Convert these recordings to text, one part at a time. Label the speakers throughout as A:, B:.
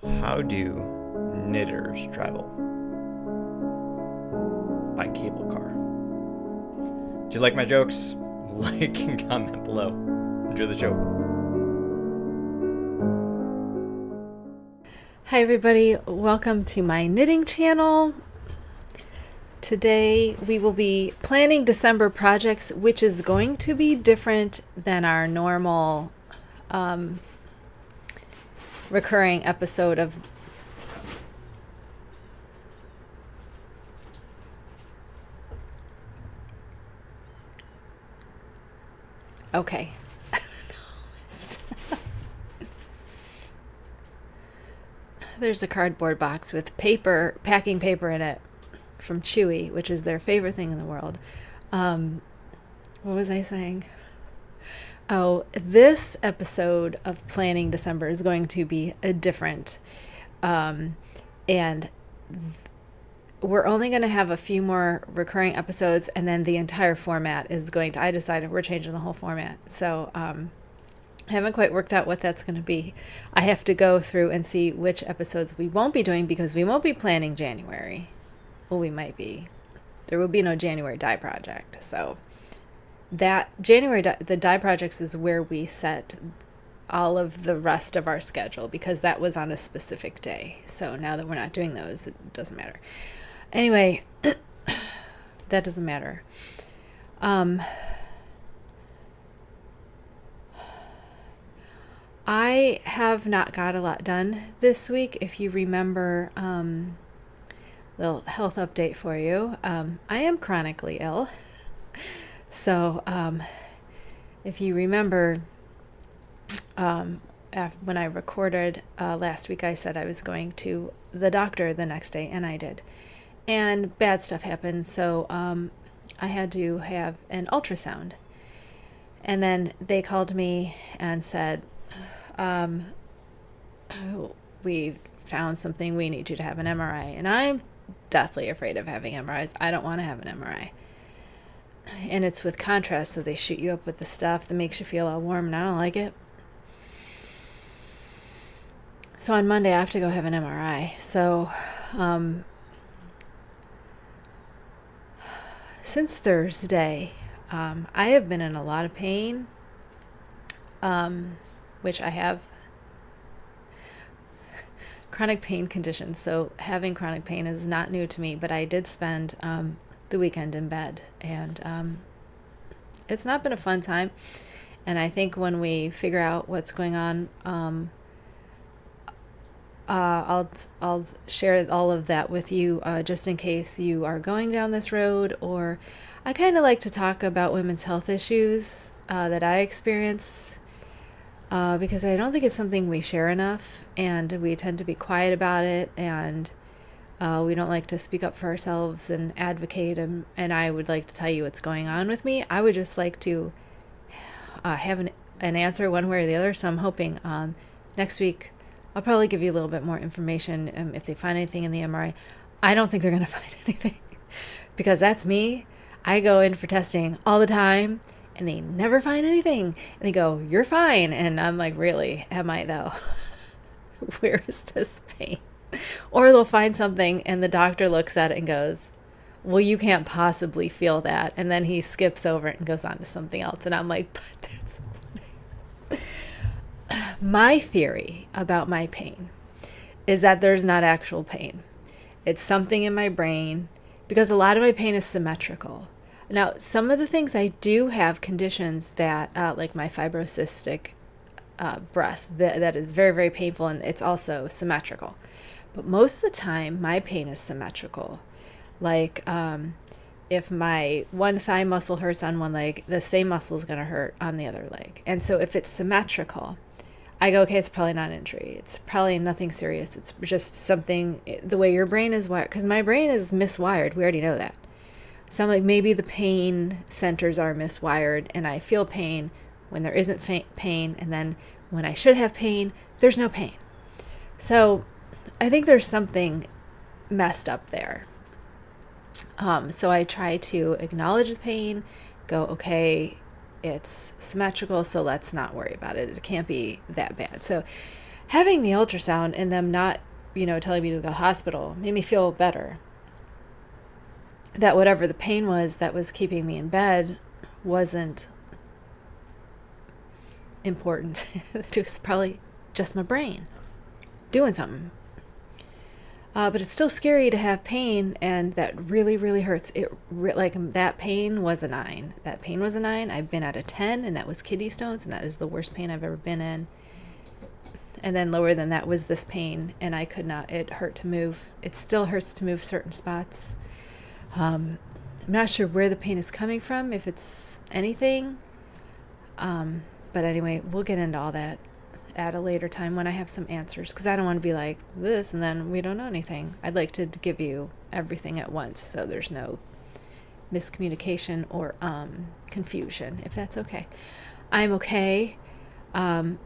A: How do knitters travel? By cable car. Do you like my jokes? Like and comment below. Enjoy the show.
B: Hi everybody, welcome to my knitting channel. Today we will be planning December projects, which is going to be different than our normal recurring episode of okay. There's a cardboard box with paper, packing paper in it from Chewy, which is their favorite thing in the world. What was I saying? Oh, this episode of Planning December is going to be a different. And we're only going to have a few more recurring episodes, and then the entire format is going to, I decided we're changing the whole format. So, I haven't quite worked out what that's going to be. I have to go through and see which episodes we won't be doing because we won't be planning January. Well, we might be. There will be no January dye project. So that January, the dye projects is where we set all of the rest of our schedule because that was on a specific day. So now that we're not doing those, it doesn't matter. Anyway, that doesn't matter. I have not got a lot done this week. If you remember, little health update for you. I am chronically ill. So, if you remember, when I recorded last week, I said I was going to the doctor the next day, and I did. And bad stuff happened, so I had to have an ultrasound. And then they called me and said, we found something, we need you to have an MRI. And I'm deathly afraid of having MRIs. I don't want to have an MRI. And it's with contrast, so they shoot you up with the stuff that makes you feel all warm, and I don't like it. So on Monday I have to go have an MRI. So since Thursday, I have been in a lot of pain, which I have chronic pain conditions. So having chronic pain is not new to me, but I did spend the weekend in bed, and it's not been a fun time. And I think when we figure out what's going on, I'll share all of that with you, just in case you are going down this road. Or I kind of like to talk about women's health issues that I experience, because I don't think it's something we share enough, and we tend to be quiet about it, and we don't like to speak up for ourselves and advocate. And I would like to tell you what's going on with me. I would just like to have an answer one way or the other. So I'm hoping next week I'll probably give you a little bit more information if they find anything in the MRI. I don't think they're going to find anything because that's me. I go in for testing all the time, and they never find anything. And they go, "You're fine." And I'm like, really? Am I though? Where is this pain? Or they'll find something and the doctor looks at it and goes, "Well, you can't possibly feel that." And then he skips over it and goes on to something else. And I'm like, but that's my theory about my pain is that there's not actual pain. It's something in my brain, because a lot of my pain is symmetrical. Now, some of the things I do have conditions that, like my fibrocystic breast, that is very, very painful, and it's also symmetrical. But most of the time, my pain is symmetrical. Like, if my one thigh muscle hurts on one leg, the same muscle is going to hurt on the other leg. And so if it's symmetrical, I go, okay, it's probably not an injury. It's probably nothing serious. It's just something, the way your brain is wired, because my brain is miswired. We already know that. So I'm like, maybe the pain centers are miswired, and I feel pain when there isn't pain, and then when I should have pain, there's no pain. So I think there's something messed up there. So I try to acknowledge the pain, go, okay, it's symmetrical, so let's not worry about it. It can't be that bad. So having the ultrasound and them not, telling me to go to the hospital made me feel better. That whatever the pain was that was keeping me in bed wasn't important. It was probably just my brain doing something. But it's still scary to have pain, and that really, really hurts. That pain was a 9. That pain was a 9. I've been at a 10, and that was kidney stones, and that is the worst pain I've ever been in. And then lower than that was this pain, and I could not. It hurt to move. It still hurts to move certain spots. I'm not sure where the pain is coming from, if it's anything. But anyway, we'll get into all that at a later time when I have some answers, because I don't want to be like this and then we don't know anything. I'd like to give you everything at once so there's no miscommunication or confusion, if that's okay. I'm okay. I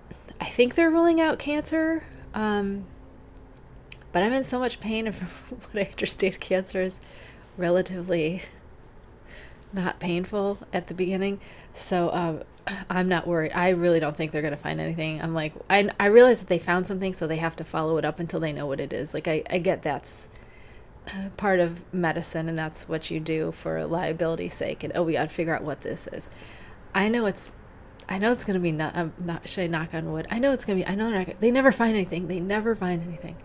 B: think they're ruling out cancer, but I'm in so much pain of what I understand cancer is relatively not painful at the beginning, so I'm not worried. I really don't think they're going to find anything. I'm like, I realize that they found something, so they have to follow it up until they know what it is. Like, I get that's part of medicine, and that's what you do for liability's sake. And, we got to figure out what this is. I know it's going to be should I knock on wood? I know it's going to be, they never find anything. They never find anything.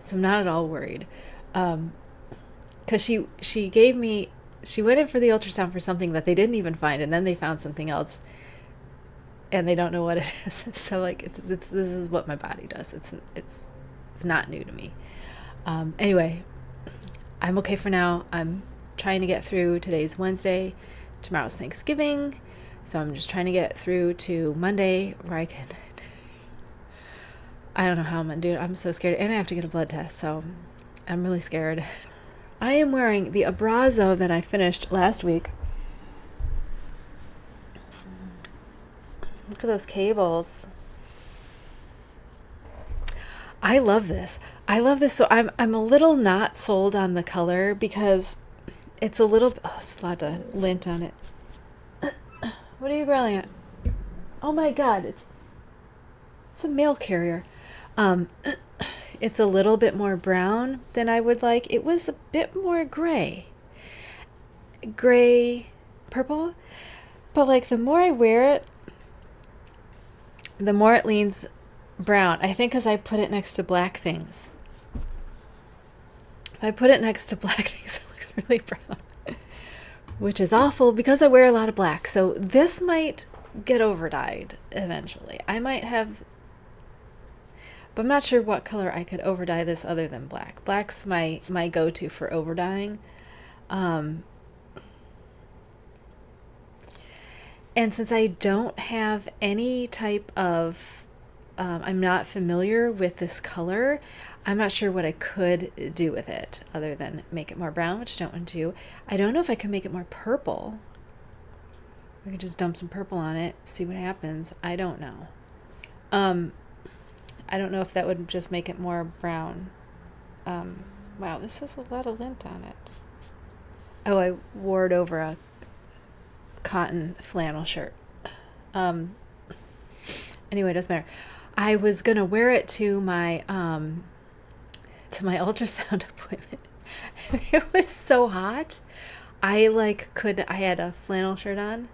B: So I'm not at all worried. Because she went in for the ultrasound for something that they didn't even find, and then they found something else. And they don't know what it is. So like, this is what my body does. It's not new to me. Anyway, I'm okay for now. I'm trying to get through. Today's Wednesday. Tomorrow's Thanksgiving. So I'm just trying to get through to Monday where I can. I don't know how I'm going to do it. I'm so scared. And I have to get a blood test. So I'm really scared. I am wearing the Abrazo that I finished last week. Look at those cables. I love this. So I'm a little not sold on the color because it's a little, it's a lot of lint on it. What are you growling at? Oh my God, it's a mail carrier. It's a little bit more brown than I would like. It was a bit more gray, purple. But like the more I wear it, the more it leans brown. I think because I put it next to black things. If I put it next to black things, it looks really brown, which is awful because I wear a lot of black. So this might get over-dyed eventually. I might have, but I'm not sure what color I could over-dye this other than black. Black's my go-to for over-dyeing. And since I don't have any type of, I'm not familiar with this color, I'm not sure what I could do with it other than make it more brown, which I don't want to do. I don't know if I could make it more purple. I could just dump some purple on it, see what happens. I don't know. I don't know if that would just make it more brown. Wow, this has a lot of lint on it. Oh, I wore it over a cotton flannel shirt. Anyway, it doesn't matter. I was gonna wear it to my ultrasound appointment. It was so hot. I had a flannel shirt on.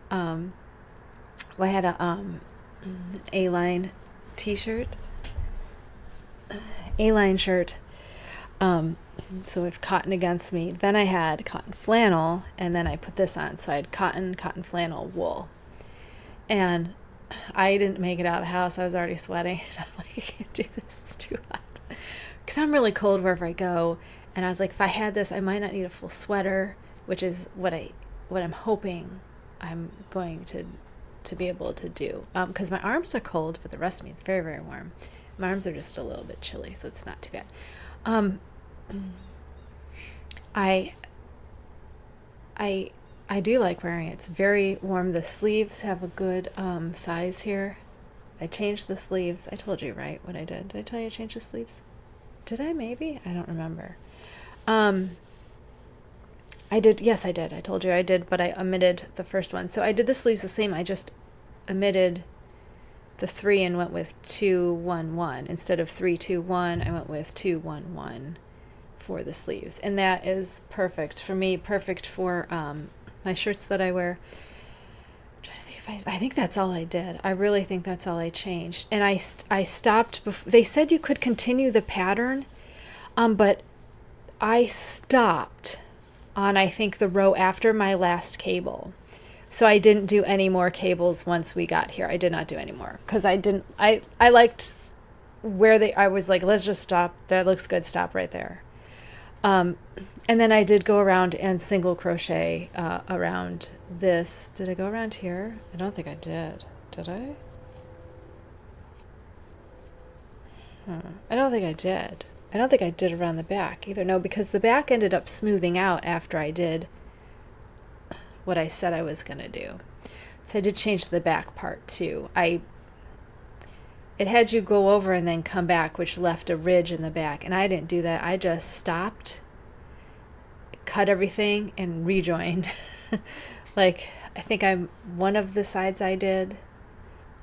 B: I had a A-line t-shirt. A-line shirt. So with cotton against me. Then I had cotton flannel, and then I put this on. So I had cotton flannel, wool. And I didn't make it out of the house. I was already sweating. I'm like, I can't do this. It's too hot. Because I'm really cold wherever I go. And I was like, if I had this, I might not need a full sweater, which is what I'm hoping I'm going to be able to do. Because my arms are cold, but the rest of me is very, very warm. My arms are just a little bit chilly, so it's not too bad. I do like wearing it. It's very warm. The sleeves have a good size here. I changed the sleeves. I told you, right, what I did. Did I tell you I changed the sleeves? Did I maybe? I don't remember. I did. Yes, I did. I told you I did, but I omitted the first one. So I did the sleeves the same. I just omitted the 3 and went with 2 1 1 instead of 3 2 1. I went with 2 1 1 for the sleeves, and that is perfect for me. Perfect for my shirts that I wear. I think that's all I did. I really think that's all I changed. And I stopped before. They said you could continue the pattern, but I stopped on, I think, the row after my last cable. So I didn't do any more cables once we got here. I did not do any more because I liked where I was like, let's just stop. That looks good. Stop right there. And then I did go around and single crochet around this. Did I go around here? I don't think I did. Did I? I don't think I did. I don't think I did around the back either. No, because the back ended up smoothing out after I did what I said I was going to do. So I did change the back part too. It had you go over and then come back, which left a ridge in the back. And I didn't do that. I just stopped, cut everything, and rejoined. Like, I think one of the sides I did.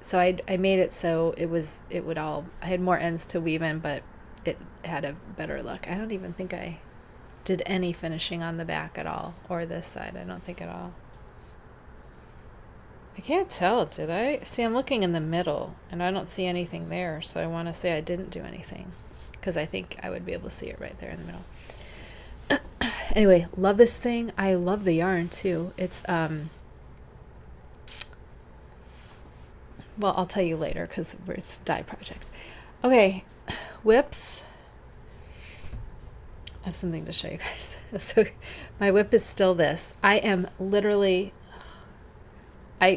B: So I made it so I had more ends to weave in, but it had a better look. I don't even think I did any finishing on the back at all, or this side. I don't think at all. I can't tell, did I? See, I'm looking in the middle, and I don't see anything there, so I want to say I didn't do anything, because I think I would be able to see it right there in the middle. Anyway, love this thing. I love the yarn, too. It's, well, I'll tell you later, because it's a dye project. Okay, whips. I have something to show you guys. So my whip is still this. I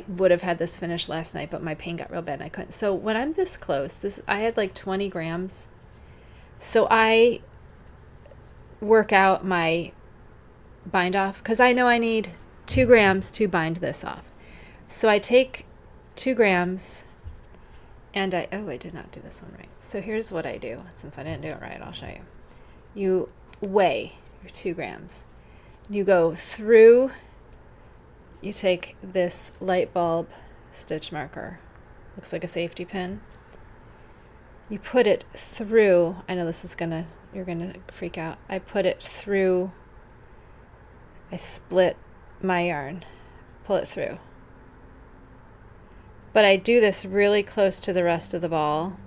B: would have had this finished last night, but my pain got real bad and I couldn't. So when I'm this close, I had like 20 grams. So I work out my bind off because I know I need 2 grams to bind this off. So I take 2 grams and I did not do this one right. So here's what I do. Since I didn't do it right, I'll show you. You weigh your 2 grams. You go through. You take this light bulb stitch marker, looks like a safety pin. You put it through, I know you're gonna freak out. I put it through, I split my yarn, pull it through. But I do this really close to the rest of the ball.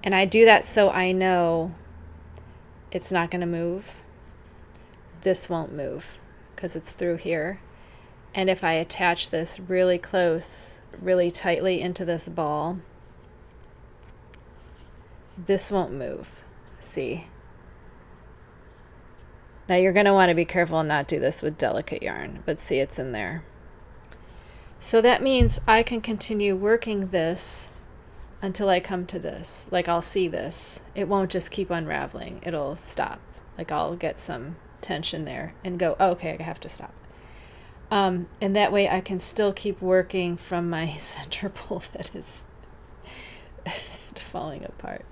B: And I do that so I know it's not gonna move. This won't move, because it's through here. And if I attach this really close, really tightly into this ball, this won't move. See? Now you're going to want to be careful and not do this with delicate yarn, but see, it's in there. So that means I can continue working this until I come to this. Like, I'll see this. It won't just keep unraveling. It'll stop. Like, I'll get some tension there and go, oh, okay, I have to stop. And that way I can still keep working from my center pole that is falling apart,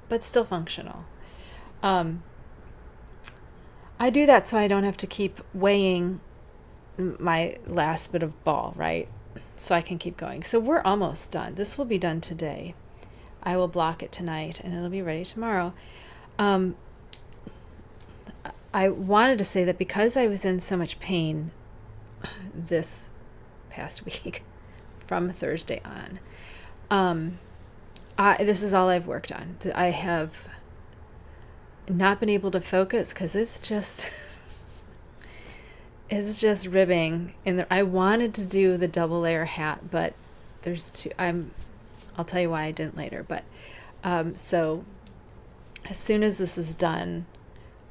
B: but still functional. I do that so I don't have to keep weighing my last bit of ball, right? So I can keep going. So we're almost done. This will be done today. I will block it tonight and it'll be ready tomorrow. I wanted to say that because I was in so much pain this past week from Thursday on, this is all I've worked on. I have not been able to focus because it's just ribbing. I wanted to do the double layer hat, but there's two. I'll tell you why I didn't later. But so as soon as this is done,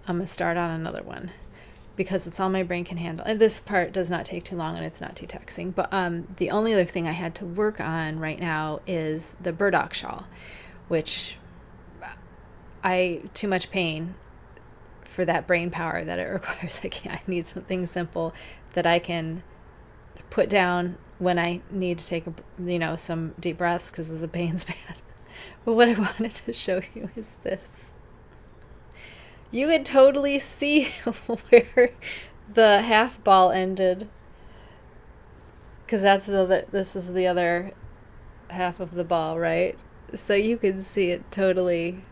B: I'm going to start on another one because it's all my brain can handle. And this part does not take too long and it's not too taxing. But the only other thing I had to work on right now is the burdock shawl, which too much pain for that brain power that it requires. I need something simple that I can put down when I need to take some deep breaths because the pain's bad. But what I wanted to show you is this. You could totally see where the half ball ended, because this is the other half of the ball, right? So you can see it totally.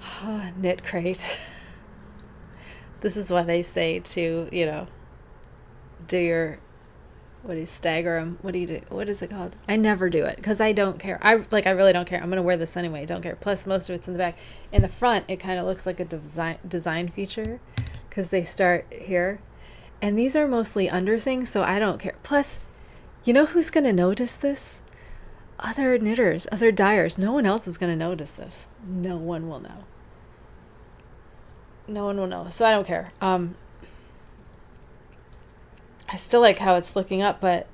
B: Oh, Knitcrate. This is why they say to, do your, what do you stagger them? What do you do? What is it called? I never do it because I don't care. I really don't care. I'm going to wear this anyway. Don't care. Plus, most of it's in the back. In the front, it kind of looks like a design feature because they start here. And these are mostly under things, so I don't care. Plus, you know who's going to notice this? Other knitters, other dyers. No one else is going to notice this. No one will know. No one will know. So I don't care. I still like how it's looking up, but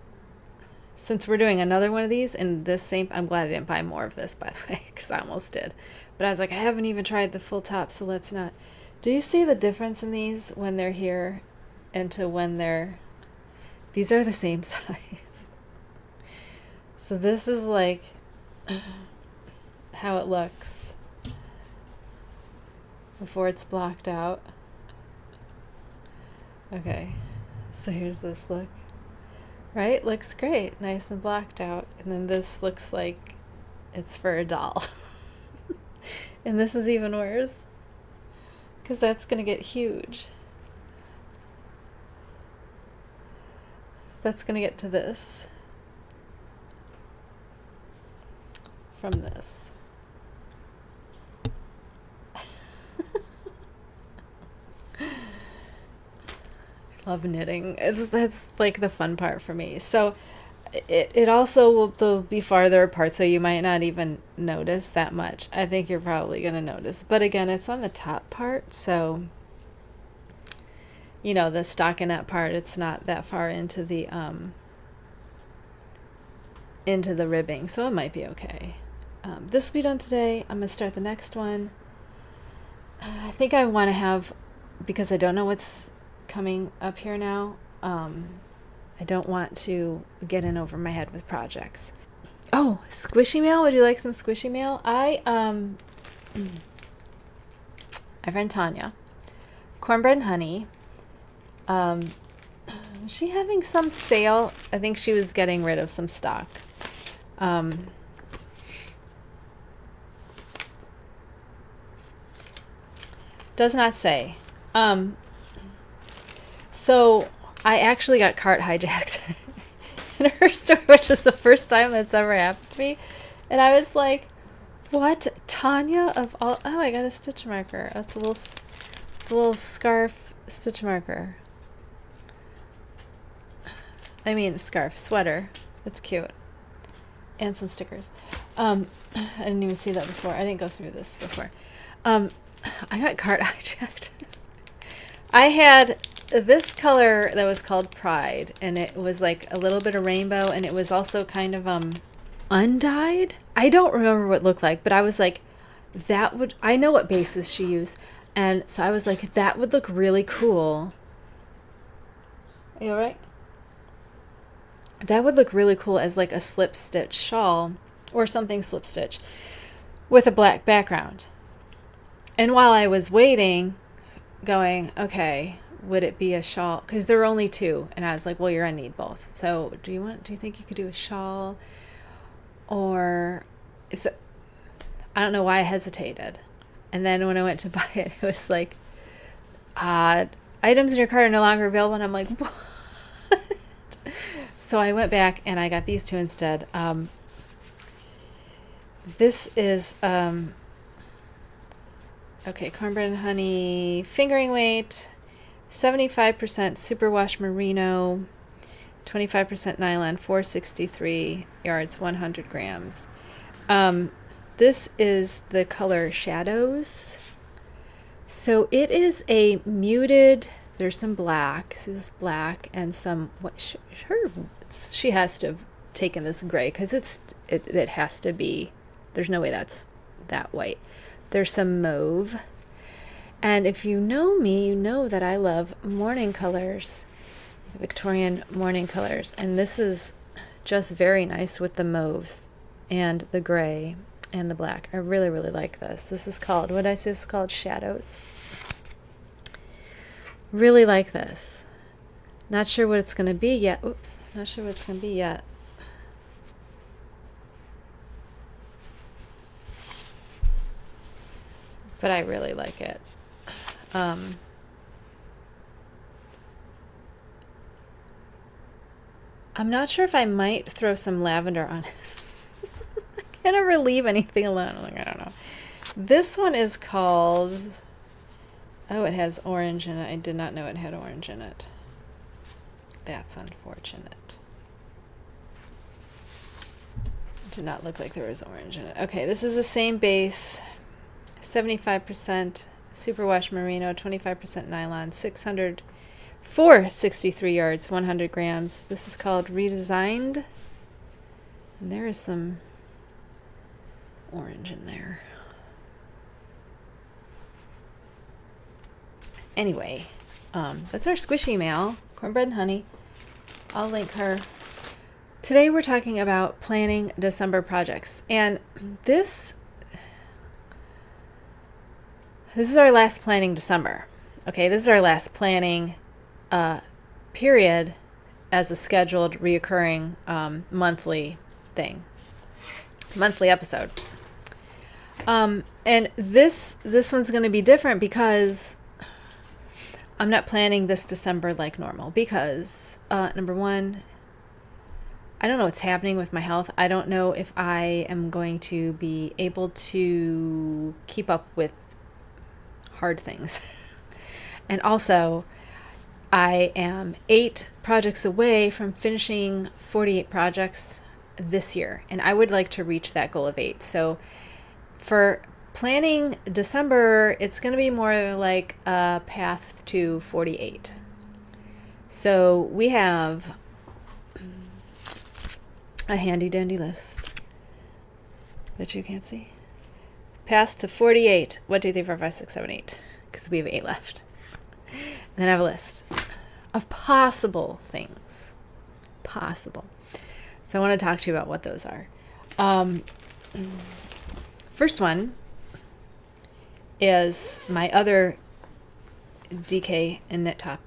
B: since we're doing another one of these in this same, I'm glad I didn't buy more of this, by the way, because I almost did. But I was like, I haven't even tried the full top, so let's not. Do you see the difference in these when they're here and to when these are the same size. So this is like how it looks before it's blocked out. Okay, so here's this look. Right? Looks great. Nice and blocked out. And then this looks like it's for a doll. And this is even worse because that's going to get huge. That's going to get to this from this. Love knitting. That's like the fun part for me. So it also will be farther apart, so you might not even notice that much. I think you're probably going to notice. But again, it's on the top part, so the stockinette part, it's not that far into the ribbing, so it might be okay. This will be done today. I'm going to start the next one. I think I want to have, because I don't know what's coming up here now, I don't want to get in over my head with projects. Oh, squishy mail. Would you like some squishy mail? My friend Tanya, Cornbread and Honey. Was she having some sale? I think she was getting rid of some stock. Does not say. So I actually got cart hijacked in her store, which is the first time that's ever happened to me. And I was like, what? Tanya of all... Oh, I got a stitch marker. It's a little scarf stitch marker. I mean, sweater. It's cute. And some stickers. I didn't even see that before. I didn't go through this before. I got cart hijacked. I had this color that was called Pride, and it was like a little bit of rainbow, and it was also kind of undyed. I don't remember what it looked like, but I was like, I know what bases she used, and so I was like, that would look really cool. Are you all right? That would look really cool as like a slip stitch shawl or something slip stitch with a black background. And while I was waiting, going, okay, would it be a shawl? Because there were only two, and I was like, well, you're gonna need both. So do you think you could do a shawl, or I don't know why I hesitated. And then when I went to buy it, it was like, items in your cart are no longer available, and I'm like, what? So I went back and I got these two instead. This is okay, Cornbread and Honey fingering weight, 75% superwash merino, 25% nylon, 463 yards, 100 grams. This is the color Shadows. So it is a muted, there's some black, this is black, and some, she has to have taken this gray, because it has to be, there's no way that's that white. There's some mauve. And if you know me, you know that I love morning colors, Victorian morning colors. And this is just very nice with the mauves and the gray and the black. I really, really like this. This is called, what did I say? This is called Shadows. Really like this. Not sure what it's going to be yet. Oops, not sure what it's going to be yet. But I really like it. I'm not sure if I might throw some lavender on it. I can't ever leave anything alone. I'm like, I don't know. This one is called... Oh, it has orange in it. I did not know it had orange in it. That's unfortunate. It did not look like there was orange in it. Okay, this is the same base. 75% superwash merino, 25% nylon, 463 yards, 100 grams. This is called Redesigned. And there is some orange in there. Anyway, that's our squishy mail, Cornbread and Honey. I'll link her. Today we're talking about planning December projects. And this is our last planning December. Okay, this is our last planning period as a scheduled, reoccurring monthly thing, monthly episode. And this one's going to be different because I'm not planning this December like normal because, number one, I don't know what's happening with my health. I don't know if I am going to be able to keep up with hard things. And also, I am 8 projects away from finishing 48 projects this year, and I would like to reach that goal of 8. So for planning December, it's going to be more like a path to 48. So we have a handy dandy list that you can't see. Path to 48. 1, 2, 3, 4, 5, 6, 7, 8. Because we have 8 left. And then I have a list of possible things. Possible. So I want to talk to you about what those are. First one is my other DK and knit top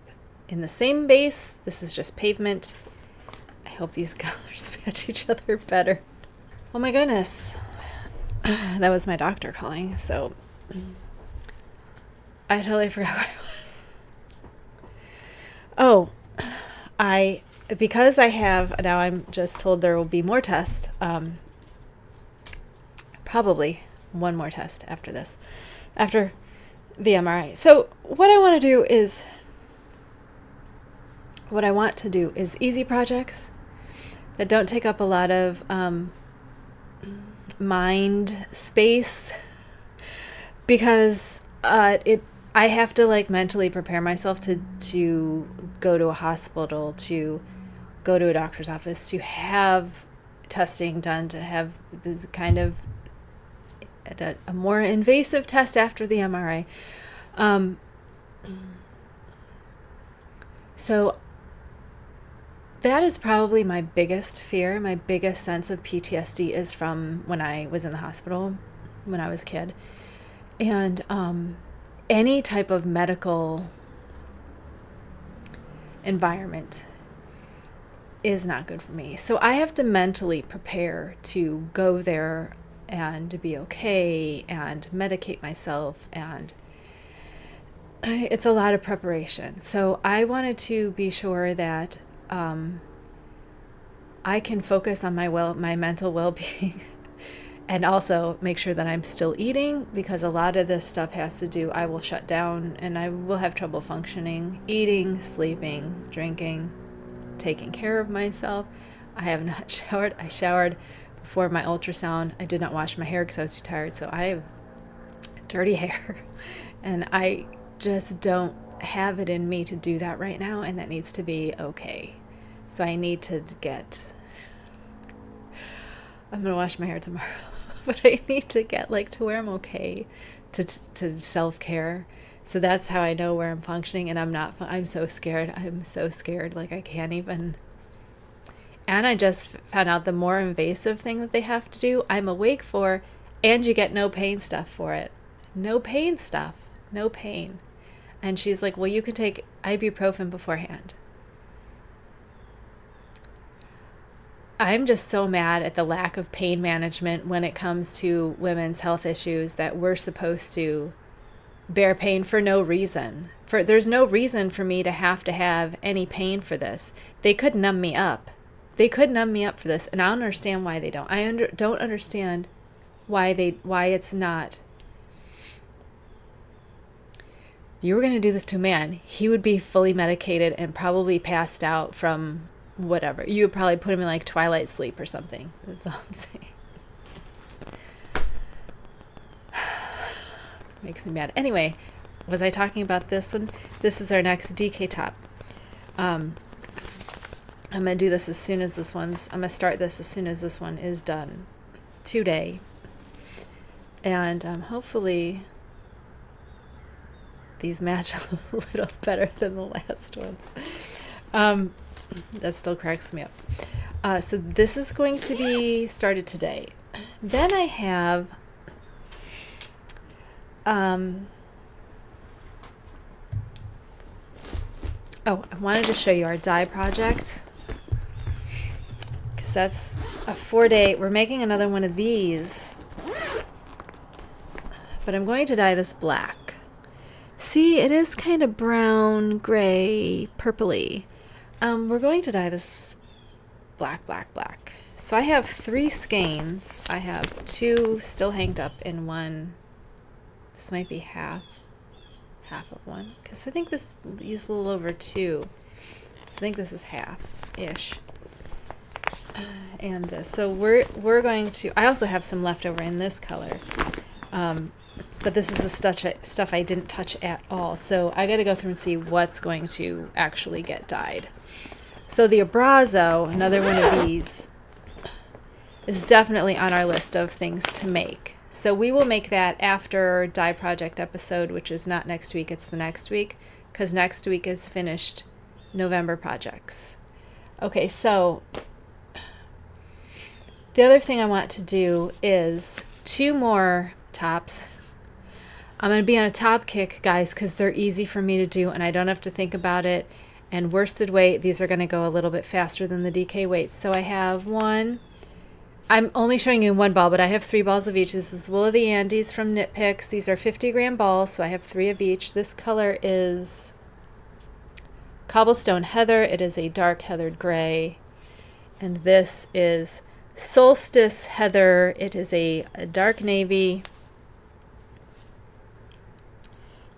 B: in the same base. This is just pavement. I hope these colors match each other better. Oh my goodness. That was my doctor calling, so I totally forgot what it was. Oh, because I have, now I'm just told there will be more tests, probably one more test after this, after the MRI. So what I want to do is easy projects that don't take up a lot of mind space, because I have to like mentally prepare myself to go to a hospital, to go to a doctor's office, to have testing done, to have this kind of a more invasive test after the MRI. So that is probably my biggest fear. My biggest sense of PTSD is from when I was in the hospital when I was a kid. And any type of medical environment is not good for me. So I have to mentally prepare to go there and to be okay and medicate myself, and it's a lot of preparation. So I wanted to be sure that I can focus on my mental well-being and also make sure that I'm still eating, because a lot of this stuff has to do, I will shut down and I will have trouble functioning, eating, sleeping, drinking, taking care of myself. I have not showered. I showered before my ultrasound. I did not wash my hair because I was too tired. So I have dirty hair and I just don't have it in me to do that right now. And that needs to be okay. So I need to I'm going to wash my hair tomorrow, but I need to get to where I'm okay to self-care. So that's how I know where I'm functioning, and I'm so scared. I'm so scared. I can't even. And I just found out the more invasive thing that they have to do, I'm awake for, and you get no pain stuff for it. No pain stuff. No pain. And she's like, well, you can take ibuprofen beforehand. I'm just so mad at the lack of pain management when it comes to women's health issues, that we're supposed to bear pain for no reason. There's no reason for me to have any pain for this. They could numb me up. They could numb me up for this, and I don't understand why they don't. Don't understand why it's not. If you were going to do this to a man, he would be fully medicated and probably passed out from whatever. You would probably put him in like twilight sleep or something. That's all I'm saying. Makes me mad. Anyway, was I talking about this one? This is our next DK top. I'm going to do this as soon as I'm going to start this as soon as this one is done today. And hopefully these match a little better than the last ones. That still cracks me up. So this is going to be started today. Then I have I wanted to show you our dye project, because that's a 4-day. We're making another one of these, but I'm going to dye this black. See, it is kind of brown, gray, purpley. We're going to dye this black, black, black. So I have 3 skeins. I have 2 still hanged up in one. This might be half of one, because I think these a little over 2. So I think this is half-ish. And this. So we're going to. I also have some left over in this color, but this is the stuff I didn't touch at all. So I got to go through and see what's going to actually get dyed. So the Abrazo, another one of these, is definitely on our list of things to make. So we will make that after dye project episode, which is not next week, it's the next week, because next week is finished November projects. Okay, so the other thing I want to do is 2 more tops. I'm going to be on a top kick, guys, because they're easy for me to do and I don't have to think about it. And worsted weight, these are going to go a little bit faster than the DK weight. So I have one. I'm only showing you 1 ball, but I have 3 balls of each. This is Wool of the Andes from Knit Picks. These are 50-gram balls, so I have 3 of each. This color is Cobblestone Heather. It is a dark heathered gray. And this is Solstice Heather. It is a dark navy.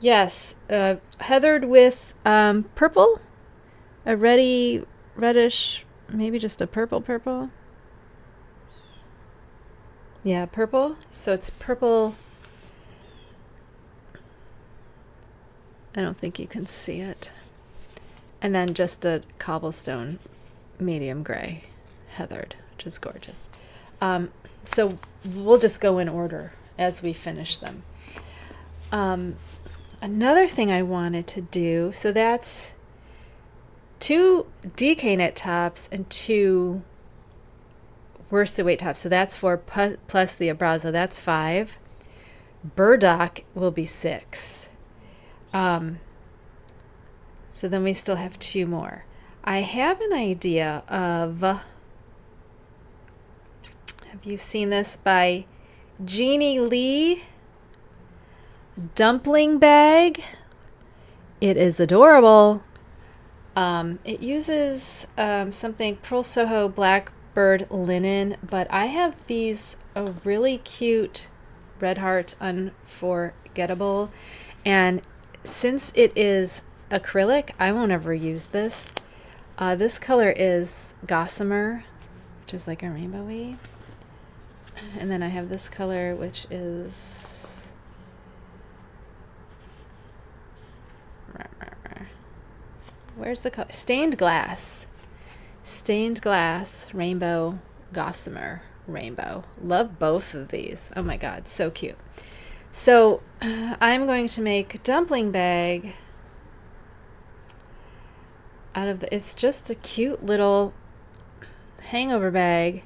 B: Yes, heathered with purple, a reddish, maybe just a purple. Yeah, purple. So it's purple. I don't think you can see it. And then just a cobblestone medium gray, heathered, which is gorgeous. So we'll just go in order as we finish them. Another thing I wanted to do, so that's 2 DK knit tops and 2 worsted weight tops. So that's 4 plus the Abrazo, that's 5. Burdock will be 6. So then we still have 2 more. I have an idea of, have you seen this by Jeannie Lee? Dumpling bag. It is adorable. It uses something Pearl Soho Blackbird linen, but I have these a really cute Red Heart Unforgettable, and since it is acrylic, I won't ever use this. This color is Gossamer, which is like a rainbowy, and then I have this color, which is where's the color? Stained glass, rainbow, gossamer, rainbow. Love both of these. Oh my god, so cute. So I'm going to make a dumpling bag out of it's just a cute little hangover bag.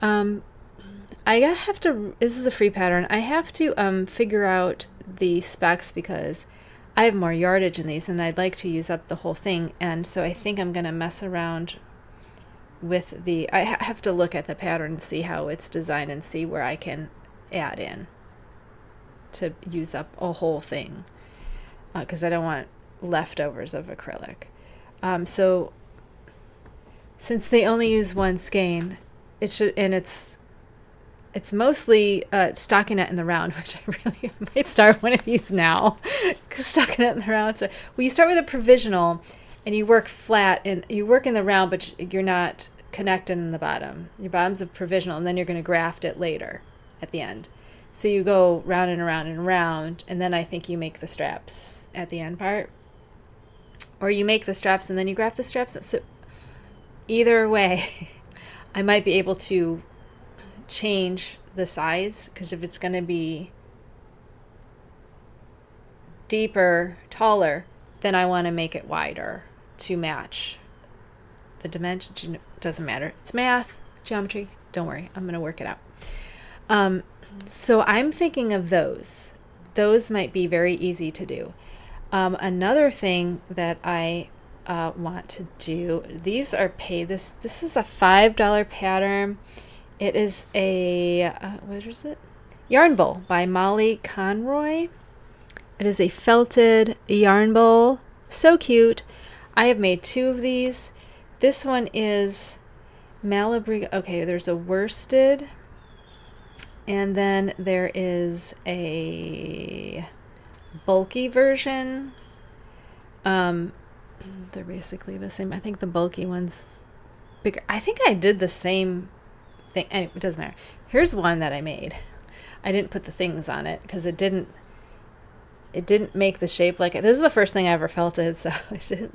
B: I have to, this is a free pattern. I have to figure out the specs because I have more yardage in these and I'd like to use up the whole thing, and so I think I'm going to mess around with the, I have to look at the pattern and see how it's designed and see where I can add in to use up a whole thing, because I don't want leftovers of acrylic. So since they only use one skein, it should, and it's mostly stockinette in the round, which I really might start one of these now, because stockinette in the round. So, well, you start with a provisional, and you work flat, and you work in the round, but you're not connected in the bottom. Your bottom's a provisional, and then you're going to graft it later at the end. So you go round and around and around, and then I think you make the straps at the end part, or you make the straps and then you graft the straps. So either way, I might be able to change the size, because if it's going to be deeper, taller, then I want to make it wider to match the dimension. It doesn't matter. It's math, geometry. Don't worry. I'm going to work it out. So I'm thinking of those. Those might be very easy to do. Another thing that I want to do, these are paid. This is a $5 pattern. It is a, what is it? Yarn Bowl by Molly Conroy. It is a felted yarn bowl. So cute. I have made 2 of these. This one is Maleficent. Okay, there's a worsted. And then there is a bulky version. They're basically the same. I think the bulky one's bigger. I think I did the same thing. Anyway, it doesn't matter. Here's one that I made. I didn't put the things on it because it didn't make the shape like it. This is the first thing I ever felted, so it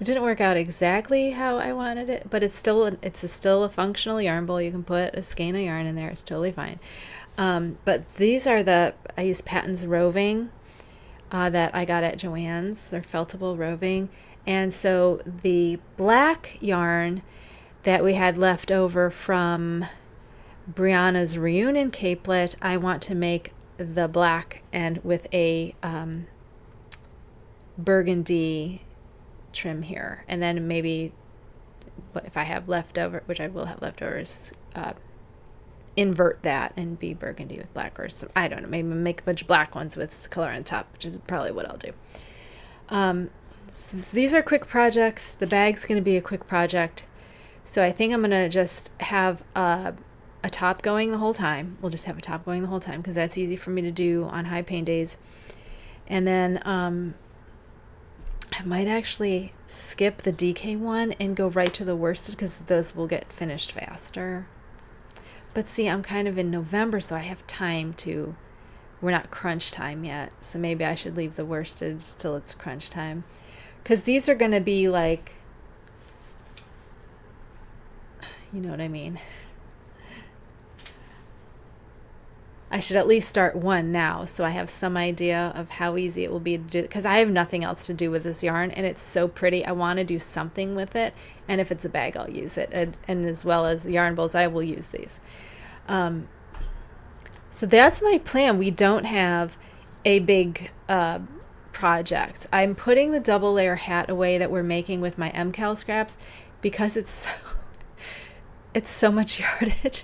B: didn't work out exactly how I wanted it, but it's still a functional yarn bowl. You can put a skein of yarn in there. It's totally fine. But these are I use Patton's roving that I got at Joann's. They're feltable roving. And so the black yarn that we had left over from Brianna's reunion capelet, I want to make the black and with a burgundy trim here. And then maybe, if I have leftover, which I will have leftovers, invert that and be burgundy with black, or some, I don't know, maybe make a bunch of black ones with color on top, which is probably what I'll do. So these are quick projects. The bag's going to be a quick project. So I think I'm going to just have a top going the whole time. We'll just have a top going the whole time because that's easy for me to do on high pain days. And then I might actually skip the DK one and go right to the worsted because those will get finished faster. But see, I'm kind of in November, so I have time to, we're not crunch time yet. So maybe I should leave the worsted till it's crunch time. Because these are going to be like, you know what I mean? I should at least start one now so I have some idea of how easy it will be to do, because I have nothing else to do with this yarn and it's so pretty. I want to do something with it, and if it's a bag I'll use it, and as well as yarn bowls I will use these. So that's my plan. We don't have a big project. I'm putting the double layer hat away that we're making with my MCal scraps because it's so much yardage.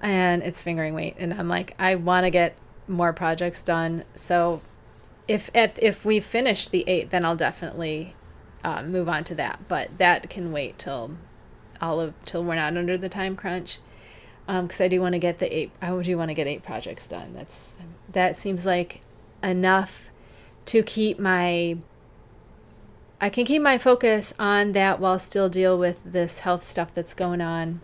B: And it's fingering weight, and I'm like, I want to get more projects done. So if we finish the 8, then I'll definitely move on to that. But that can wait till we're not under the time crunch, because I do want to get the 8. I do want to get 8 projects done. That seems like enough to keep I can keep my focus on that while still deal with this health stuff that's going on.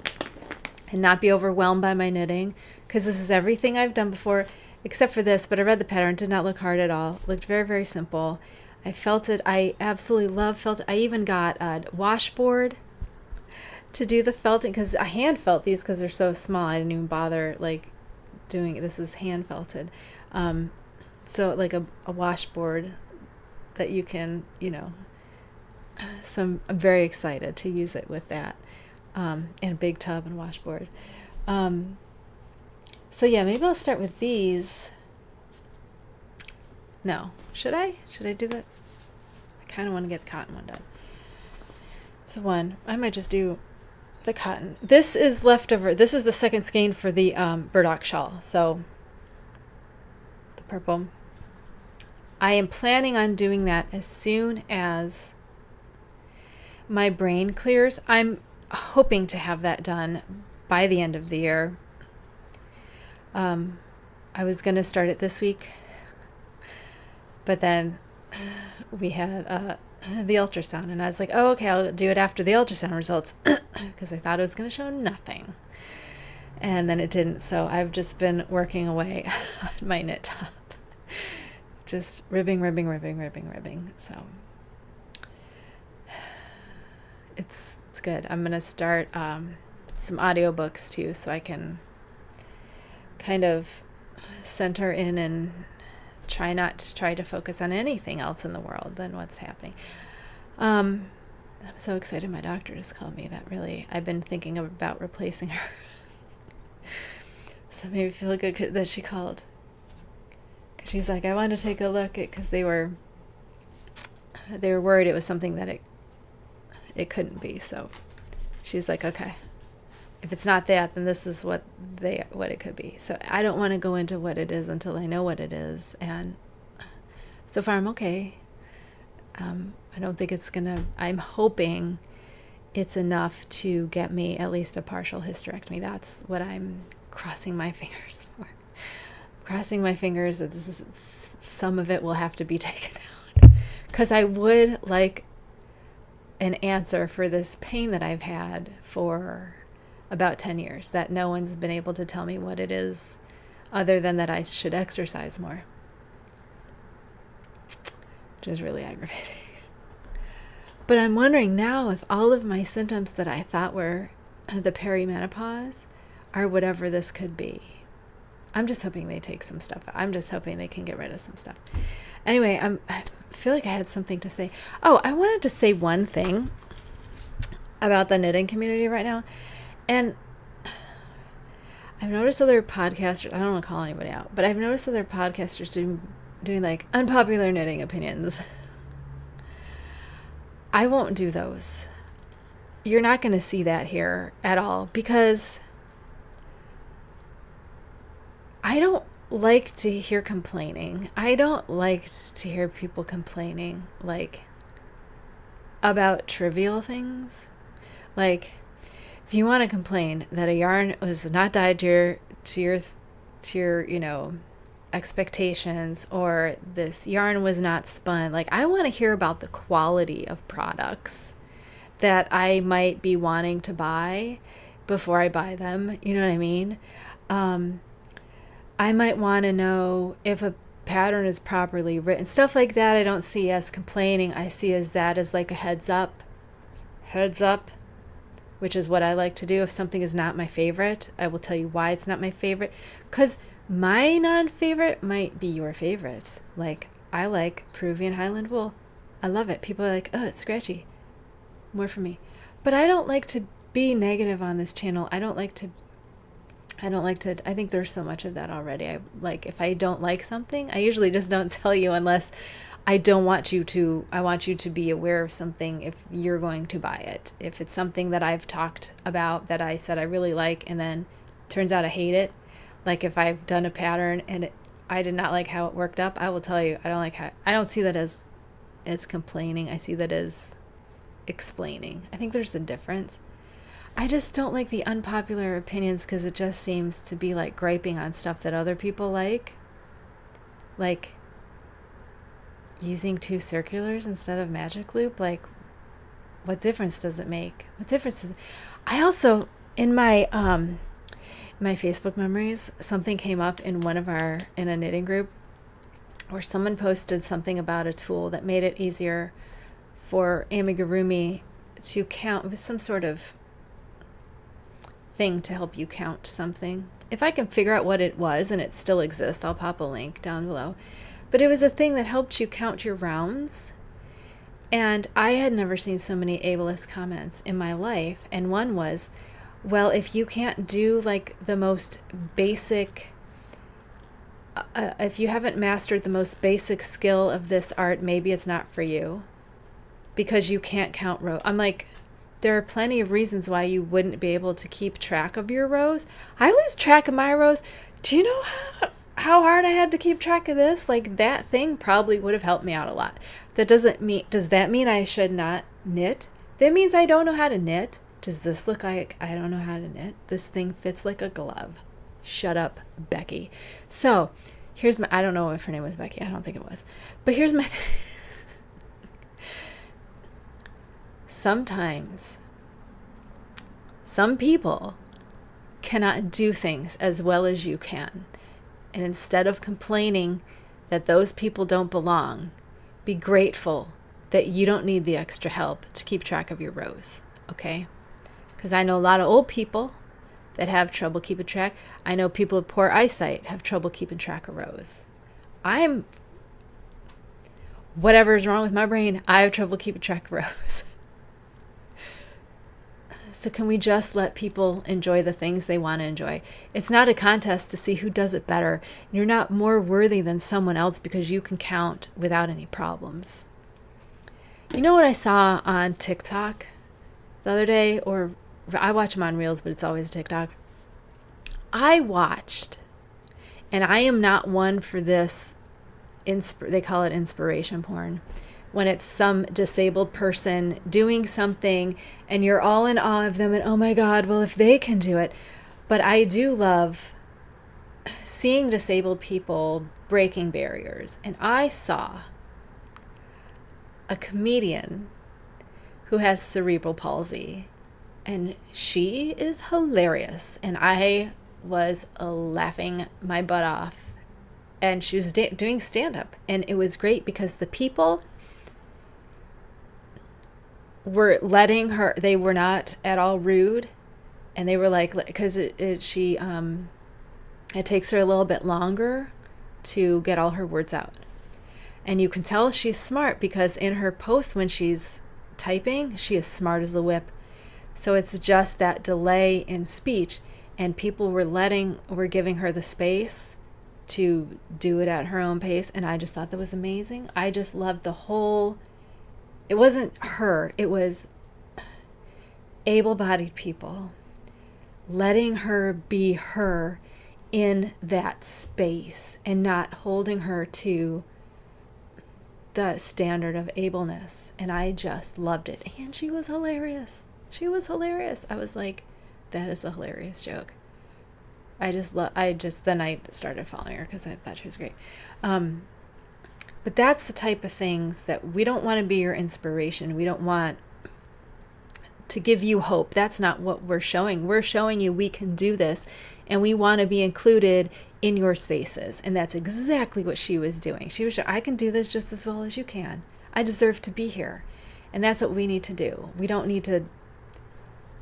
B: And not be overwhelmed by my knitting, because this is everything I've done before except for this. But I read the pattern. It did not look hard at all. It looked very, very simple. I felt it. I absolutely love felt. I even got a washboard to do the felting, because I hand felt these because they're so small. I didn't even bother doing it. This is hand felted. So like a washboard that you can, so I'm very excited to use it with that. And a big tub and washboard. So yeah, maybe I'll start with these. No, should I do that? I kind of want to get the cotton one done. So I might just do the cotton. This is leftover. This is the second skein for the burdock shawl. So the purple. I am planning on doing that as soon as my brain clears. I'm hoping to have that done by the end of the year. I was going to start it this week, but then we had the ultrasound, and I was like, oh, okay, I'll do it after the ultrasound results because I thought it was going to show nothing. And then it didn't, so I've just been working away on my knit top. Just ribbing. So it's good. I'm going to start some audiobooks too, so I can kind of center in and try to focus on anything else in the world than what's happening. I'm so excited my doctor just called me. That really, I've been thinking about replacing her. So it made me feel good that she called. Because she's like, I wanted to take a look at, because they were worried it was something that it couldn't be. So she's like, okay, if it's not that, then this is what it could be. So I don't want to go into what it is until I know what it is. And so far I'm okay. I don't think it's I'm hoping it's enough to get me at least a partial hysterectomy. That's what I'm crossing my fingers for. Crossing my fingers that some of it will have to be taken out. Because I would like an answer for this pain that I've had for about 10 years, that no one's been able to tell me what it is other than that I should exercise more, which is really aggravating. But I'm wondering now if all of my symptoms that I thought were the perimenopause are whatever this could be. I'm just hoping they take some stuff. I'm just hoping they can get rid of some stuff. Anyway, I feel like I had something to say. Oh, I wanted to say one thing about the knitting community right now. And I've noticed other podcasters, I don't want to call anybody out, but I've noticed other podcasters doing like unpopular knitting opinions. I won't do those. You're not going to see that here at all, because I don't like to hear complaining. I don't like to hear people complaining like about trivial things. Like, if you want to complain that a yarn was not dyed to your expectations, or this yarn was not spun, like, I want to hear about the quality of products that I might be wanting to buy before I buy them. You know what I mean? I might want to know if a pattern is properly written. Stuff like that I don't see as complaining. I see as like a heads up, which is what I like to do. If something is not my favorite, I will tell you why it's not my favorite, because my non-favorite might be your favorite. Like, I like Peruvian Highland wool. I love it. People are like, oh, it's scratchy. More for me. But I don't like to be negative on this channel. I think there's so much of that already. If I don't like something, I usually just don't tell you unless I want you to be aware of something if you're going to buy it. If it's something that I've talked about that I said I really like and then turns out I hate it, like if I've done a pattern and I did not like how it worked up, I will tell you I don't see that as complaining. I see that as explaining. I think there's a difference. I just don't like the unpopular opinions, because it just seems to be like griping on stuff that other people like using 2 circulars instead of magic loop. Like, what difference does it make? I also, in my Facebook memories, something came up in in a knitting group where someone posted something about a tool that made it easier for amigurumi to count. It was some sort of thing to help you count something. If I can figure out what it was, and it still exists, I'll pop a link down below. But it was a thing that helped you count your rounds. And I had never seen so many ableist comments in my life. And one was, well, if you can't do like the most basic, if you haven't mastered the most basic skill of this art, maybe it's not for you, because you can't count rows. I'm like, there are plenty of reasons why you wouldn't be able to keep track of your rows. I lose track of my rows. Do you know how hard I had to keep track of this? Like, that thing probably would have helped me out a lot. Does that mean I should not knit? That means I don't know how to knit. Does this look like I don't know how to knit? This thing fits like a glove. Shut up, Becky. So here's I don't know if her name was Becky. I don't think it was. But here's my sometimes some people cannot do things as well as you can. And instead of complaining that those people don't belong, be grateful that you don't need the extra help to keep track of your rows, okay? Because I know a lot of old people that have trouble keeping track. I know people with poor eyesight have trouble keeping track of rows. Whatever's wrong with my brain, I have trouble keeping track of rows. So can we just let people enjoy the things they want to enjoy? It's not a contest to see who does it better. You're not more worthy than someone else because you can count without any problems. You know what I saw on TikTok the other day? Or I watch them on Reels, but it's always TikTok. I watched, and I am not one for this, they call it inspiration porn, when it's some disabled person doing something and you're all in awe of them and, oh my God, well, if they can do it. But I do love seeing disabled people breaking barriers. And I saw a comedian who has cerebral palsy, and she is hilarious. And I was laughing my butt off. And she was doing stand-up. And it was great because the people were letting her, they were not at all rude, and they were like, because it takes her a little bit longer to get all her words out, and you can tell she's smart because in her posts when she's typing, she is smart as a whip. So it's just that delay in speech, and people were giving her the space to do it at her own pace, and I just thought that was amazing. I just loved the whole. It wasn't her, it was able-bodied people letting her be her in that space and not holding her to the standard of ableness. And I just loved it. And she was hilarious. She was hilarious. I was like, that is a hilarious joke. Then I started following her because I thought she was great. But that's the type of things that we don't want to be your inspiration. We don't want to give you hope. That's not what we're showing. We're showing you we can do this, and we want to be included in your spaces. And that's exactly what she was doing. She was, I can do this just as well as you can. I deserve to be here. And that's what we need to do. We don't need to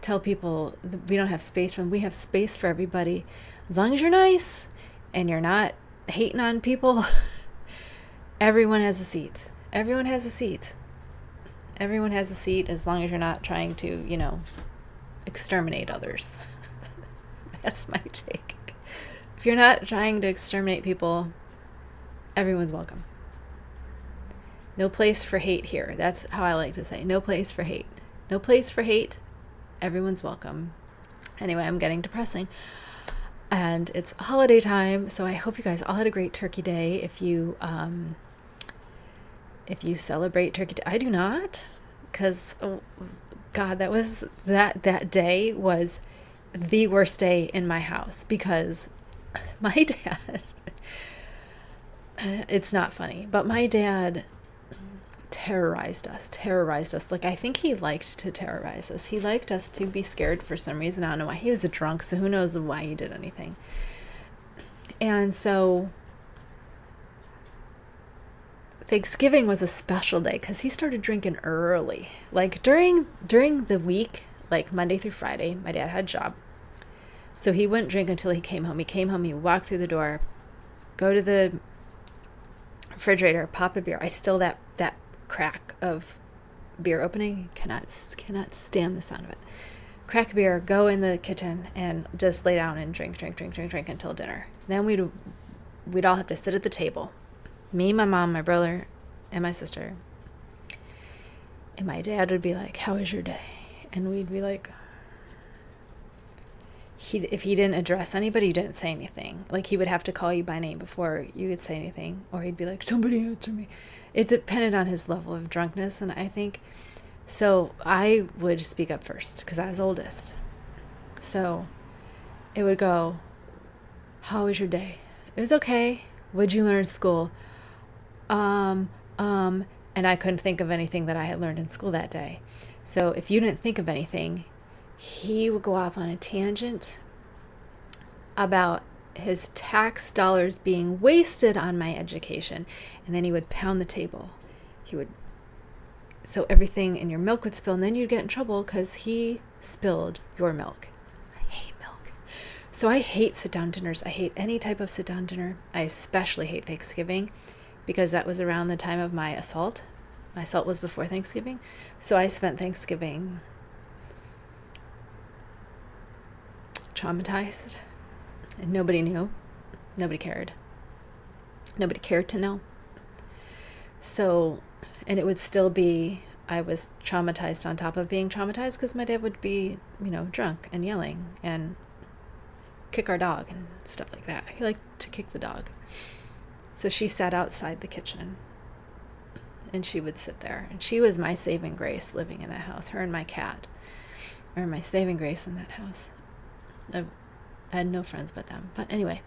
B: tell people we don't have space for them. We have space for everybody. As long as you're nice and you're not hating on people. Everyone has a seat. Everyone has a seat. Everyone has a seat as long as you're not trying to, exterminate others. That's my take. If you're not trying to exterminate people, everyone's welcome. No place for hate here. That's how I like to say. No place for hate. No place for hate. Everyone's welcome. Anyway, I'm getting depressing. And it's holiday time, so I hope you guys all had a great Turkey Day. If you celebrate Turkey Day, I do not, because God, that day was the worst day in my house because my dad. It's not funny, but my dad terrorized us. Like, I think he liked to terrorize us. He liked us to be scared for some reason. I don't know why. He was a drunk, so who knows why he did anything. And so Thanksgiving was a special day because he started drinking early. Like during the week, like Monday through Friday, my dad had a job. So he wouldn't drink until he came home. He came home, he would walk through the door, go to the refrigerator, pop a beer. I still that crack of beer opening, cannot stand the sound of it. Crack a beer, go in the kitchen and just lay down and drink until dinner. Then we'd all have to sit at the table. Me, my mom, my brother, and my sister. And my dad would be like, "How was your day?" And we'd be like, if he didn't address anybody, you didn't say anything. Like, he would have to call you by name before you could say anything. Or he'd be like, somebody answer me. It depended on his level of drunkenness. And I think, so I would speak up first because I was oldest. So it would go, how was your day? It was okay. What'd you learn in school? And I couldn't think of anything that I had learned in school that day. So if you didn't think of anything, he would go off on a tangent about his tax dollars being wasted on my education. And then he would pound the table. So everything in your milk would spill, and then you'd get in trouble because he spilled your milk. I hate milk. So I hate sit-down dinners. I hate any type of sit-down dinner. I especially hate Thanksgiving because that was around the time of my assault. My assault was before Thanksgiving. So I spent Thanksgiving traumatized, and nobody knew. Nobody cared. Nobody cared to know. So, and it would still be, I was traumatized on top of being traumatized because my dad would be, drunk and yelling and kick our dog and stuff like that. He liked to kick the dog. So she sat outside the kitchen and she would sit there, and she was my saving grace living in that house. Her and my cat are my saving grace in that house. I had no friends but them. But anyway,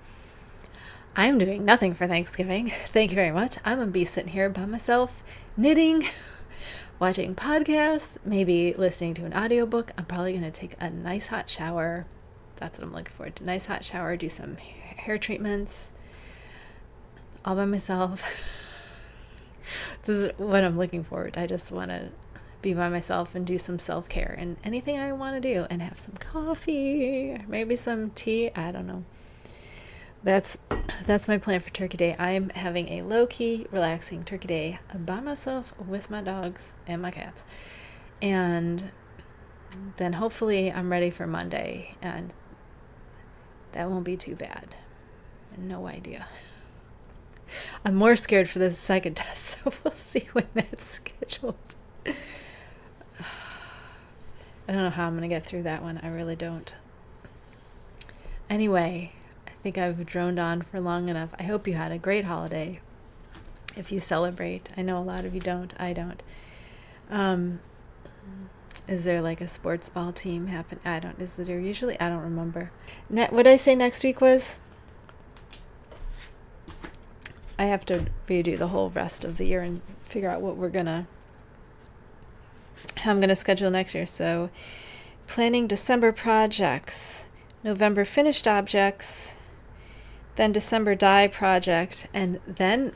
B: I'm doing nothing for Thanksgiving. Thank you very much. I'm going to be sitting here by myself, knitting, watching podcasts, maybe listening to an audiobook. I'm probably going to take a nice hot shower. That's what I'm looking forward to. Nice hot shower, do some hair treatments, all by myself. This is what I'm looking forward to. I just want to be by myself and do some self-care and anything I want to do, and have some coffee, or maybe some tea. I don't know. That's my plan for Turkey Day. I'm having a low-key, relaxing Turkey Day by myself with my dogs and my cats. And then hopefully I'm ready for Monday, and that won't be too bad. No idea. I'm more scared for the second test, so we'll see when that's scheduled. I don't know how I'm going to get through that one. I really don't. Anyway, I think I've droned on for long enough. I hope you had a great holiday. If you celebrate. I know a lot of you don't. I don't. Is there like a sports ball team happen? I don't. Is there usually? I don't remember. What did I say next week was? I have to redo the whole rest of the year and figure out what how I'm gonna schedule next year. So, planning December projects, November finished objects, then December dye project, and then,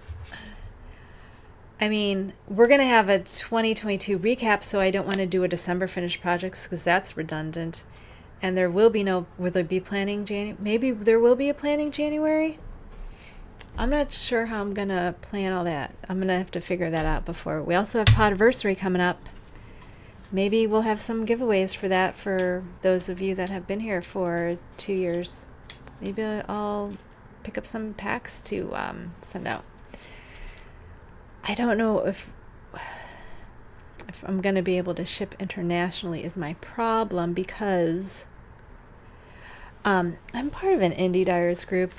B: we're gonna have a 2022 recap. So I don't want to do a December finished projects because that's redundant, and will there be planning January? Maybe there will be a planning January. I'm not sure how I'm going to plan all that. I'm going to have to figure that out before. We also have Podiversary coming up. Maybe we'll have some giveaways for that for those of you that have been here for 2 years. Maybe I'll pick up some packs to send out. I don't know if I'm going to be able to ship internationally is my problem, because I'm part of an indie dyers group.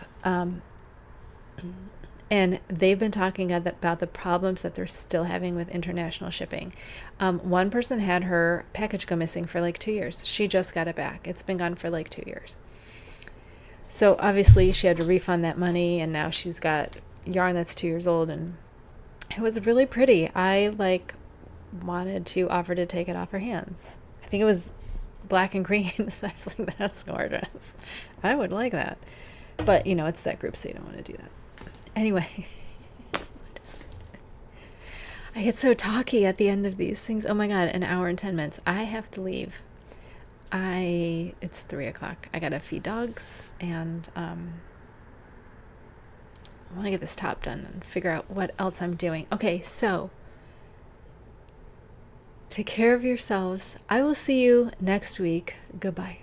B: And they've been talking about the problems that they're still having with international shipping. One person had her package go missing for like 2 years. She just got it back. It's been gone for like 2 years. So obviously she had to refund that money, and now she's got yarn that's 2 years old, and it was really pretty. I wanted to offer to take it off her hands. I think it was black and green. So I was like, that's gorgeous. I would like that. But it's that group, so you don't want to do that. Anyway, I get so talky at the end of these things. Oh my God, 1 hour and 10 minutes. I have to leave. It's 3:00. I gotta feed dogs, and I want to get this top done and figure out what else I'm doing. Okay, so take care of yourselves. I will see you next week. Goodbye.